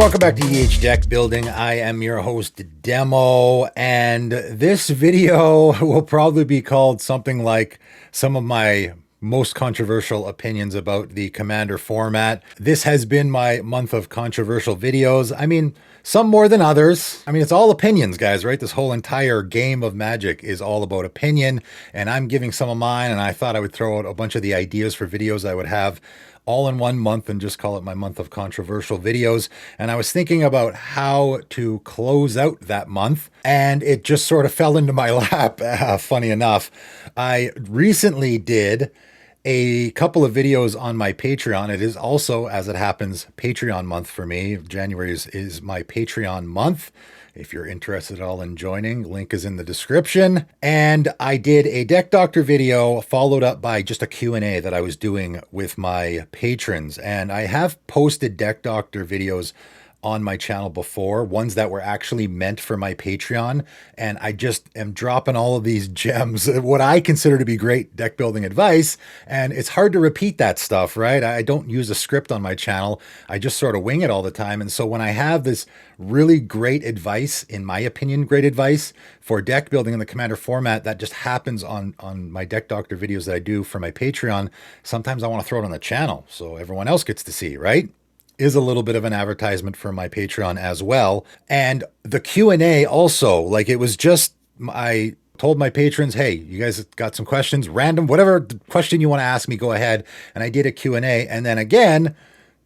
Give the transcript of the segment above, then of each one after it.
welcome back to EH Deck Building. I am your host, Demo, and this video will probably be called something like some of my most controversial opinions about the Commander format. This has been my month of controversial videos. I mean, some more than others. I mean, it's all opinions, guys, right? This whole entire game of Magic is all about opinion, and I'm giving some of mine, and I thought I would throw out a bunch of the ideas for videos I would have all in one month and just call it my month of controversial videos. And I was thinking about how to close out that month, and it just sort of fell into my lap, funny enough. I recently did a couple of videos on my Patreon. It is also, as it happens, Patreon month for me. January is my Patreon month. If you're interested at all in joining, link is in the description. And I did a Deck Doctor video followed up by just a Q&A that I was doing with my patrons. And I have posted Deck Doctor videos on my channel before, ones that were actually meant for my Patreon. And I just am dropping all of these gems, what I consider to be great deck building advice. And it's hard to repeat that stuff, right? I don't use a script on my channel. I just sort of wing it all the time. And so when I have this really great advice, in my opinion, great advice for deck building in the Commander format that just happens on my Deck Doctor videos that I do for my Patreon, sometimes I want to throw it on the channel so everyone else gets to see, right? Is a little bit of an advertisement for my Patreon as well. And the Q&A also, like, it was just, I told my patrons, hey, you guys got some questions, random, whatever question you want to ask me, go ahead. And I did a Q&A. And then again,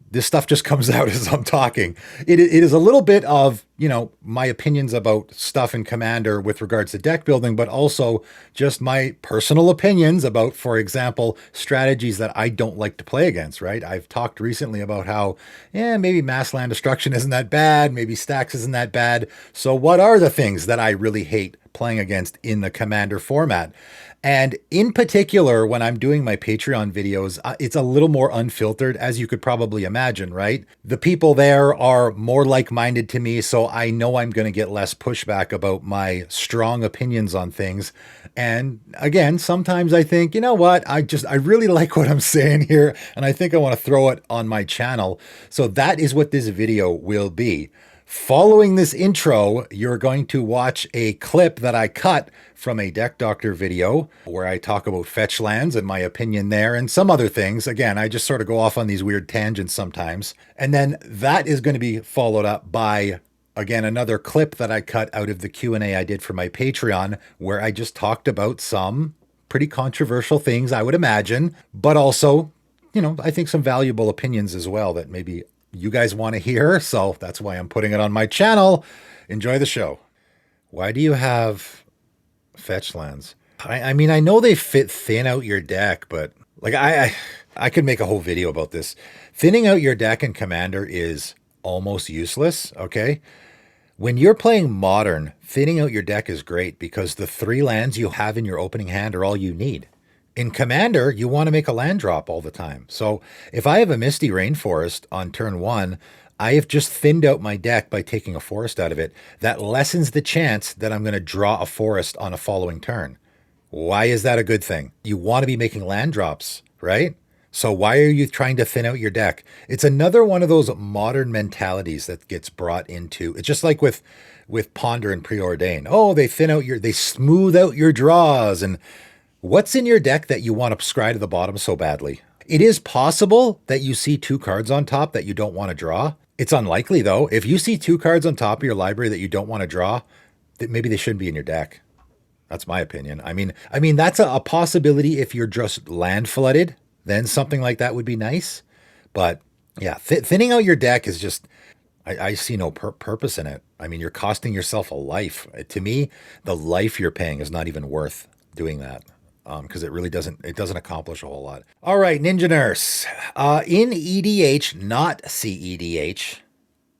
this stuff just comes out as I'm talking. It is a little bit of, you know, my opinions about stuff in Commander with regards to deck building, but also just my personal opinions about, for example, strategies that I don't like to play against, right? I've talked recently about how, maybe mass land destruction isn't that bad, maybe stacks isn't that bad. So what are the things that I really hate playing against in the Commander format? And in particular, when I'm doing my Patreon videos, it's a little more unfiltered, as you could probably imagine, right? The people there are more like-minded to me, so I know I'm going to get less pushback about my strong opinions on things. And again, sometimes I think, you know what, I really like what I'm saying here, and I think I want to throw it on my channel. So that is what this video will be. Following this intro, you're going to watch a clip that I cut from a Deck Doctor video where I talk about fetch lands and my opinion there and some other things. Again, I just sort of go off on these weird tangents sometimes. And then that is going to be followed up by, again, another clip that I cut out of the Q&A I did for my Patreon, where I just talked about some pretty controversial things, I would imagine, but also, you know, I think some valuable opinions as well that maybe you guys want to hear, so that's why I'm putting it on my channel. Enjoy the show. Why do you have fetch lands? I mean, I know they fit thin out your deck, but like I could make a whole video about this. Thinning out your deck in Commander is almost useless, okay? When you're playing Modern, thinning out your deck is great because the 3 lands you have in your opening hand are all you need. In Commander, you want to make a land drop all the time. So if I have a Misty Rainforest on turn 1, I have just thinned out my deck by taking a forest out of it. That lessens the chance that I'm going to draw a forest on a following turn. Why is that a good thing? You want to be making land drops, right? So why are you trying to thin out your deck? It's another one of those modern mentalities that gets brought into. It's just like with Ponder and Preordain. Oh, they smooth out your draws. And what's in your deck that you want to scry to the bottom so badly? It is possible that you see 2 cards on top that you don't want to draw. It's unlikely, though. If you see 2 cards on top of your library that you don't want to draw, that maybe they shouldn't be in your deck. That's my opinion. I mean, that's a possibility if you're just land flooded. Then something like that would be nice. But yeah, thinning out your deck is just, I see no purpose in it. I mean, you're costing yourself a life. To me, the life you're paying is not even worth doing that. Because it really doesn't accomplish a whole lot. All right, Ninja Nurse. In EDH, not CEDH,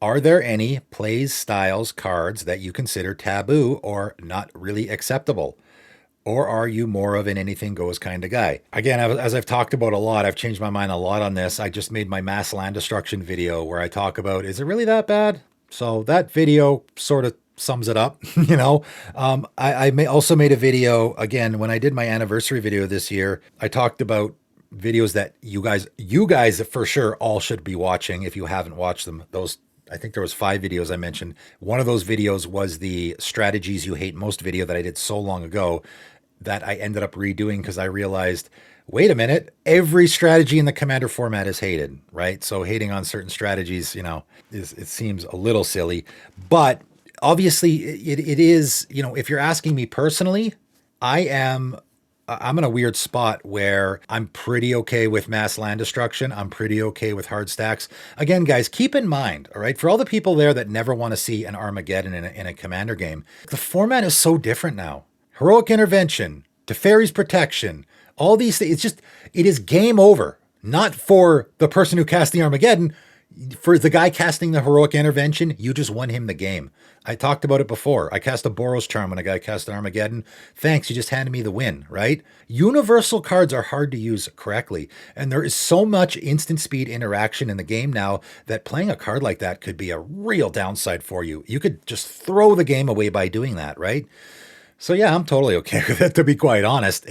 are there any plays, styles, cards that you consider taboo or not really acceptable? Or are you more of an anything goes kind of guy? Again, as I've talked about a lot, I've changed my mind a lot on this. I just made my mass land destruction video where I talk about, is it really that bad? So that video sort of sums it up, you know. I also made a video, again, when I did my anniversary video this year, I talked about videos that you guys for sure all should be watching if you haven't watched them. Those I think there was 5 videos I mentioned. One of those videos was the strategies you hate most video that I did so long ago that I ended up redoing because I realized, wait a minute, every strategy in the Commander format is hated, right? So hating on certain strategies, it seems a little silly, but obviously it is, if you're asking me personally, I'm in a weird spot where I'm pretty okay with mass land destruction. I'm pretty okay with hard stacks. Again, guys, keep in mind, all right, for all the people there that never want to see an Armageddon in a Commander game, the format is so different now. Heroic Intervention, Teferi's Protection, all these things, it is game over. Not for the person who cast the Armageddon, for the guy casting the Heroic Intervention, you just won him the game. I talked about it before. I cast a Boros Charm when a guy cast an Armageddon. Thanks, you just handed me the win, right? Universal cards are hard to use correctly, and there is so much instant speed interaction in the game now that playing a card like that could be a real downside for you. You could just throw the game away by doing that, right? So yeah, I'm totally okay with it, to be quite honest.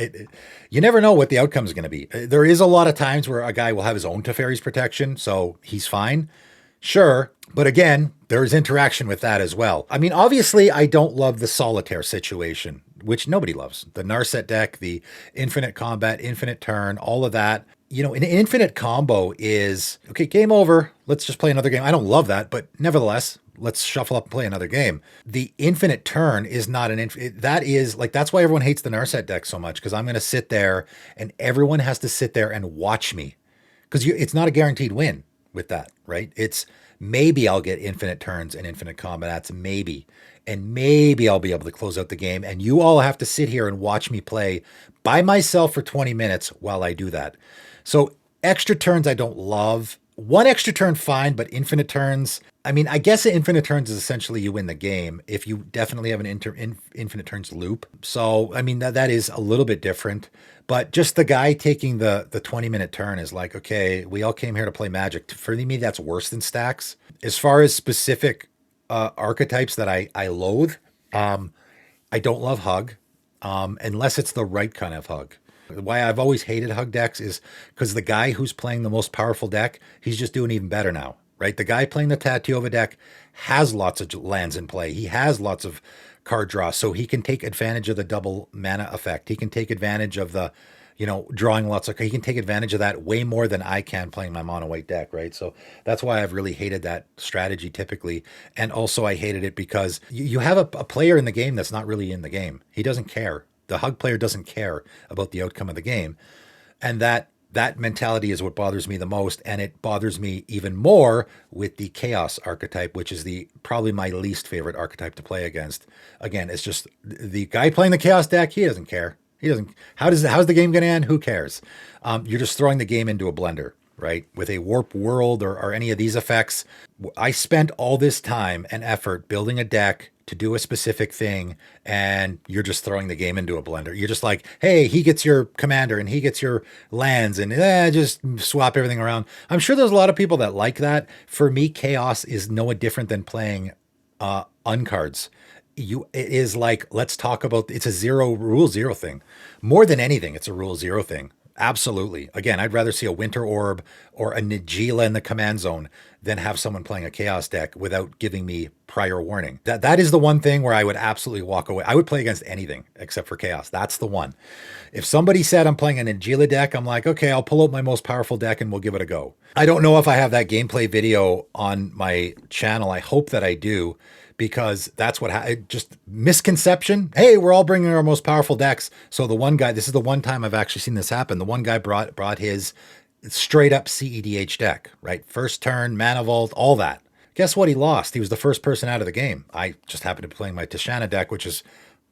You never know what the outcome is going to be. There is a lot of times where a guy will have his own Teferi's Protection, so he's fine. Sure. But again, there is interaction with that as well. I mean, obviously, I don't love the solitaire situation, which nobody loves. The Narset deck, the infinite combat, infinite turn, all of that. An infinite combo is, okay, game over. Let's just play another game. I don't love that, but nevertheless, let's shuffle up and play another game. The infinite turn is not that's why everyone hates the Narset deck so much, because I'm going to sit there and everyone has to sit there and watch me, because it's not a guaranteed win with that, right? It's maybe I'll get infinite turns and infinite combats, maybe. And maybe I'll be able to close out the game. And you all have to sit here and watch me play by myself for 20 minutes while I do that. So extra turns I don't love. One extra turn, fine, but infinite turns, I mean, I guess infinite turns is essentially you win the game if you definitely have an infinite turns loop. So, I mean, that is a little bit different. But just the guy taking the 20-minute turn is like, okay, we all came here to play Magic. For me, that's worse than stacks. As far as specific archetypes that I loathe, I don't love Hug, unless it's the right kind of Hug. Why I've always hated Hug decks is because the guy who's playing the most powerful deck, he's just doing even better now, right? The guy playing the Tatyova deck has lots of lands in play. He has lots of card draw, so he can take advantage of the double mana effect. He can take advantage of the, drawing lots of, he can take advantage of that way more than I can playing my mono white deck, right? So that's why I've really hated that strategy typically. And also I hated it because you have a player in the game that's not really in the game. He doesn't care. The Hug player doesn't care about the outcome of the game. And that mentality is what bothers me the most. And it bothers me even more with the Chaos archetype, which is probably my least favorite archetype to play against. Again, it's just the guy playing the Chaos deck, he doesn't care. He doesn't. How's the game going to end? Who cares? You're just throwing the game into a blender, right? With a warp world or any of these effects. I spent all this time and effort building a deck to do a specific thing, and you're just throwing the game into a blender. You're just like, hey, he gets your commander and he gets your lands, and just swap everything around. I'm sure there's a lot of people that like that. For me, Chaos is no different than playing uncards. It is like, let's talk about, it's a rule zero thing. More than anything, it's a rule zero thing. Absolutely. Again, I'd rather see a Winter Orb or a Najeela in the command zone than have someone playing a Chaos deck without giving me prior warning. That is the one thing where I would absolutely walk away. I would play against anything except for Chaos. That's the one. If somebody said I'm playing a Najeela deck, I'm like, okay, I'll pull out my most powerful deck and we'll give it a go. I don't know if I have that gameplay video on my channel. I hope that I do, because that's what just misconception. Hey, we're all bringing our most powerful decks. So the one guy, this is the one time I've actually seen this happen. The one guy brought his straight up CEDH deck, right? First turn, Mana Vault, all that. Guess what? He lost. He was the first person out of the game. I just happened to be playing my Tishana deck, which is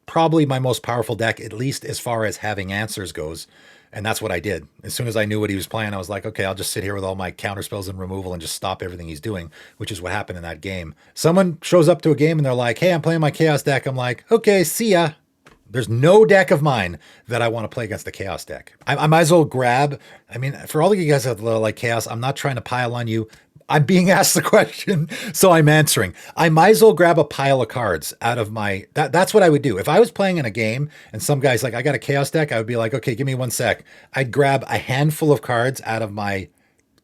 probably my most powerful deck, at least as far as having answers goes. And that's what I did. As soon as I knew what he was playing, I was like, okay, I'll just sit here with all my counter spells and removal and just stop everything he's doing, which is what happened in that game. Someone shows up to a game and they're like, hey, I'm playing my Chaos deck. I'm like, okay, see ya. There's no deck of mine that I want to play against the Chaos deck. I might as well grab, I mean, for all of you guys that like Chaos, I'm not trying to pile on you. I'm being asked the question, so I'm answering. I might as well grab a pile of cards out of my, that's what I would do. If I was playing in a game and some guy's like, I got a Chaos deck, I would be like, okay, give me 1 sec. I'd grab a handful of cards out of my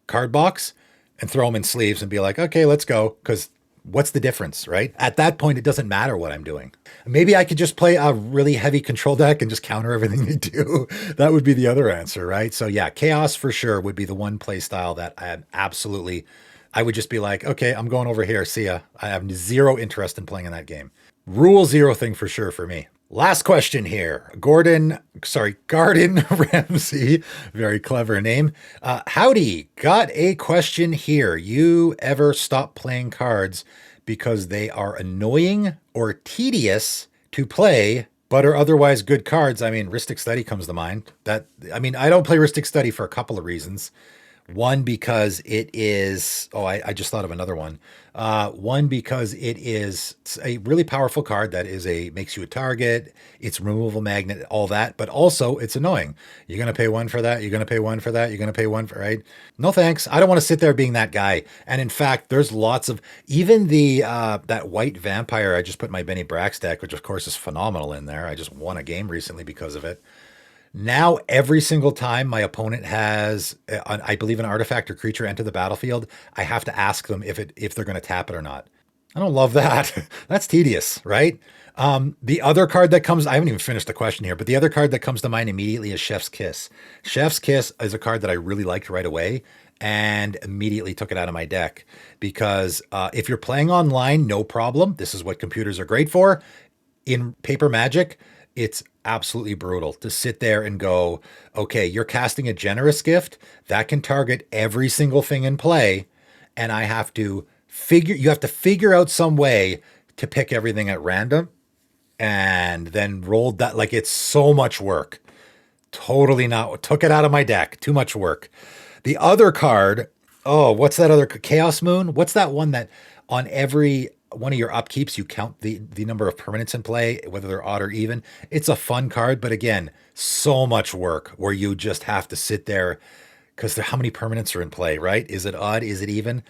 card box and throw them in sleeves and be like, okay, let's go. Because what's the difference, right? At that point, it doesn't matter what I'm doing. Maybe I could just play a really heavy control deck and just counter everything they do. That would be the other answer, right? So yeah, Chaos for sure would be the one play style that I would just be like, okay, I'm going over here. See ya. I have zero interest in playing in that game. Rule zero thing for sure for me. Last question here. Garden Ramsey, very clever name. Howdy, got a question here. You ever stop playing cards because they are annoying or tedious to play, but are otherwise good cards? I mean, Rhystic Study comes to mind. I don't play Rhystic Study for a couple of reasons. One, because it is, I just thought of another one. One, because it is a really powerful card that makes you a target. It's removal magnet, all that, but also it's annoying. You're going to pay one for that. You're going to pay one for that. You're going to pay one for, right? No, thanks. I don't want to sit there being that guy. And in fact, there's lots of, even that white vampire I just put in my Benny Brax deck, which of course is phenomenal in there. I just won a game recently because of it. Now, every single time my opponent has, I believe, an artifact or creature enter the battlefield, I have to ask them if they're going to tap it or not. I don't love that. That's tedious, right? The other card that comes, I haven't even finished the question here, but the other card that comes to mind immediately is Chef's Kiss. Chef's Kiss is a card that I really liked right away and immediately took it out of my deck because if you're playing online, no problem. This is what computers are great for. In Paper Magic, it's absolutely brutal to sit there and go, okay, you're casting a Generous Gift that can target every single thing in play. And you have to figure out some way to pick everything at random and then roll that. Like, it's so much work. Totally not, took it out of my deck. Too much work. The other card, what's that other, Chaos Moon? What's that one that on every one of your upkeeps, you count the number of permanents in play, whether they're odd or even? It's a fun card, but again, so much work where you just have to sit there because how many permanents are in play, right? Is it odd? Is it even?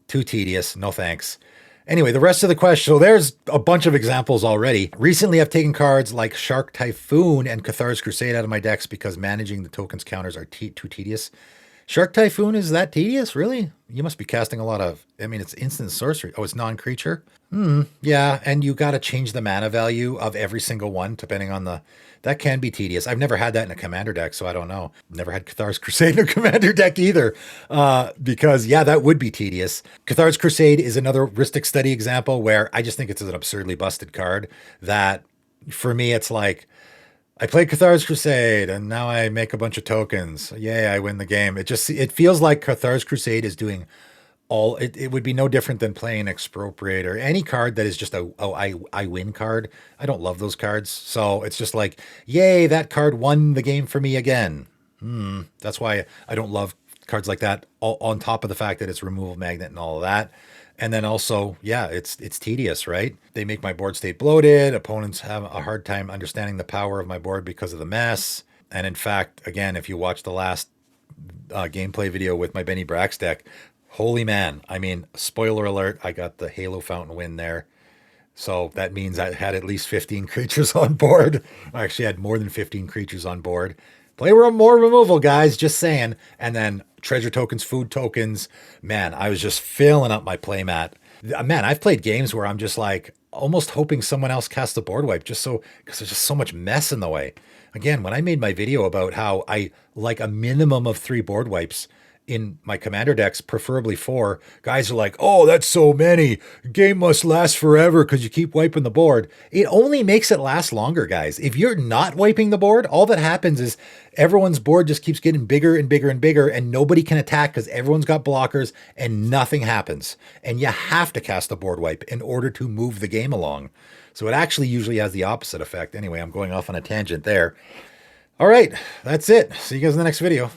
Too tedious. No thanks. Anyway, the rest of the question. So there's a bunch of examples already. Recently, I've taken cards like Shark Typhoon and Cathar's Crusade out of my decks because managing the tokens counters are too tedious. Shark Typhoon, is that tedious? Really? You must be casting a lot of, it's instant sorcery. Oh, it's non-creature? Yeah, and you got to change the mana value of every single one depending on that can be tedious. I've never had that in a commander deck, so I don't know. Never had Cathar's Crusade in a commander deck either, because yeah, that would be tedious. Cathar's Crusade is another Rhystic Study example where I just think it's an absurdly busted card that for me, it's like, I played Cathar's Crusade and now I make a bunch of tokens. Yay, I win the game. It feels like Cathar's Crusade is doing it would be no different than playing Expropriate or any card that is just I win card. I don't love those cards. So it's just like, yay, that card won the game for me again. That's why I don't love cards like that, on top of the fact that it's removal magnet and all of that. And then also, yeah, it's tedious, right? They make my board state bloated. Opponents have a hard time understanding the power of my board because of the mess. And in fact, again, if you watch the last gameplay video with my Benny Brax deck, holy man. Spoiler alert, I got the Halo Fountain win there. So that means I had at least 15 creatures on board. I actually had more than 15 creatures on board. Play more removal, guys, just saying. And then treasure tokens, food tokens. Man, I was just filling up my playmat. Man, I've played games where I'm just like almost hoping someone else casts a board wipe because there's just so much mess in the way. Again, when I made my video about how I like a minimum of 3 board wipes in my commander decks, preferably 4, guys are like, oh, that's so many. Game must last forever because you keep wiping the board. It only makes it last longer, guys. If you're not wiping the board, all that happens is everyone's board just keeps getting bigger and bigger and bigger, and nobody can attack because everyone's got blockers and nothing happens. And you have to cast a board wipe in order to move the game along. So it actually usually has the opposite effect. Anyway, I'm going off on a tangent there. All right, that's it. See you guys in the next video.